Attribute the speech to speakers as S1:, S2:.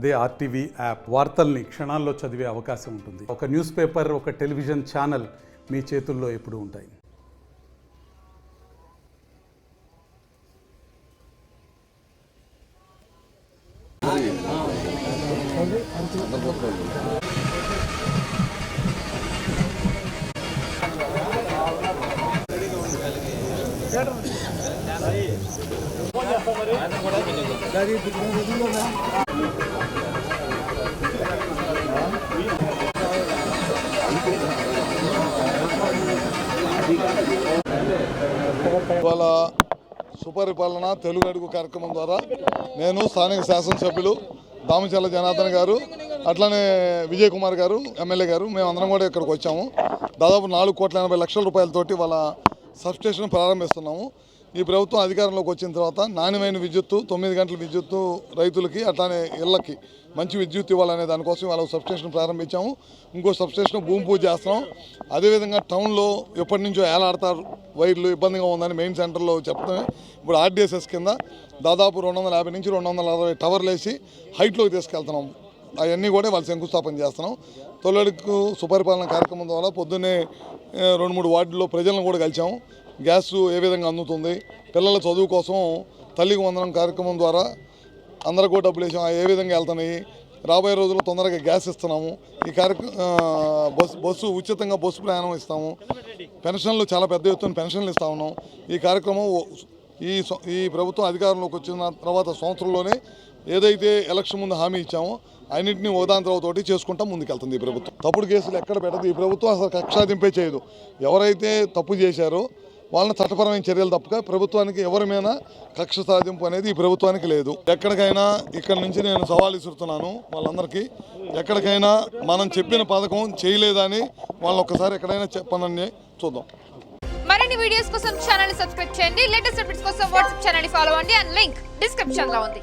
S1: అదే RTV app వార్తల్ని క్షణాల్లో చదివే అవకాశం ఉంటుంది. ఒక న్యూస్ పేపర్, ఒక టెలివిజన్ ఛానల్ మీ చేతుల్లో ఎప్పుడూ ఉంటాయి.
S2: ఇవాళ సుపరిపాలన తెలుగు అడుగు కార్యక్రమం ద్వారా నేను స్థానిక శాసనసభ్యులు దామచర్ల జనార్దన్ గారు, అట్లనే విజయ్ కుమార్ గారు, ఎమ్మెల్యే గారు, మేమందరం కూడా ఇక్కడికి వచ్చాము. దాదాపు 4,80,00,000 రూపాయలతోటి వాళ్ళ సబ్స్టేషన్ ప్రారంభిస్తున్నాము. ఈ ప్రభుత్వం అధికారంలోకి వచ్చిన తర్వాత నాణ్యమైన విద్యుత్తు, 9 గంటల విద్యుత్తు రైతులకి, అట్లానే ఇళ్లకి మంచి విద్యుత్ ఇవ్వాలనే దానికోసం వాళ్ళ సబ్స్టేషన్ ప్రారంభించాము. ఇంకో సబ్స్టేషన్ భూమి పూజ చేస్తున్నాం. అదేవిధంగా టౌన్లో ఎప్పటి నుంచో ఏలాడతారు వైర్లు, ఇబ్బందిగా ఉందని మెయిన్ సెంటర్లో చెప్తామే. ఇప్పుడు ఆర్డీఎస్ఎస్ కింద దాదాపు 250 నుంచి 260 టవర్లు వేసి హైట్లోకి తీసుకెళ్తున్నాం. అవన్నీ కూడా వాళ్ళు శంకుస్థాపన చేస్తున్నాం. తొలడుకు సుపరిపాలన కార్యక్రమం ద్వారా పొద్దున్నే 2-3 వార్డుల్లో ప్రజలను కూడా కలిసాము. గ్యాస్ ఏ విధంగా అందుతుంది, పిల్లల చదువు కోసం తల్లికి వందనం కార్యక్రమం ద్వారా అందరికీ కూడా డబ్బులు వేసాము, ఏ విధంగా వెళ్తున్నాయి, రాబోయే రోజుల్లో తొందరగా గ్యాస్ ఇస్తున్నాము. ఈ బస్సు ఉచితంగా బస్సు ప్రయాణం ఇస్తాము. పెన్షన్లు చాలా పెద్ద ఎత్తున పెన్షన్లు ఇస్తా ఉన్నాం. ఈ కార్యక్రమం ఈ ప్రభుత్వం అధికారంలోకి వచ్చిన తర్వాత సంవత్సరంలోనే ఏదైతే ఎలక్షన్ ముందు హామీ ఇచ్చామో అన్నింటినీ ఓదాంతరవుతోటి చేసుకుంటా ముందుకెళ్తుంది ఈ ప్రభుత్వం. తప్పుడు కేసులు ఎక్కడ పెట్టదు ఈ ప్రభుత్వం. అసలు కక్షాదింపే చేయదు. ఎవరైతే తప్పు చేశారో వాళ్ళని చట్టపరమైన చర్యలు తప్పక ప్రభుత్వానికి ఎవరి మీద కక్ష సాధింపు అనేది ఈ ప్రభుత్వానికి లేదు. ఎక్కడికైనా ఇక్కడ నుంచి నేను సవాల్ విసురుతున్నాను వాళ్ళందరికీ. ఎక్కడికైనా మనం చెప్పిన పథకం చేయలేదని వాళ్ళని ఒక్కసారి ఎక్కడైనా చెప్పనని చూద్దాం.
S3: మరిన్ని వీడియోస్ కోసం ఛానల్ ని సబ్స్క్రైబ్ చేయండి. లేటెస్ట్ అప్డేట్స్ కోసం వాట్సాప్ ఛానల్ ని ఫాలో అవ్వండి. అండ్ లింక్ డిస్క్రిప్షన్ లో ఉంది.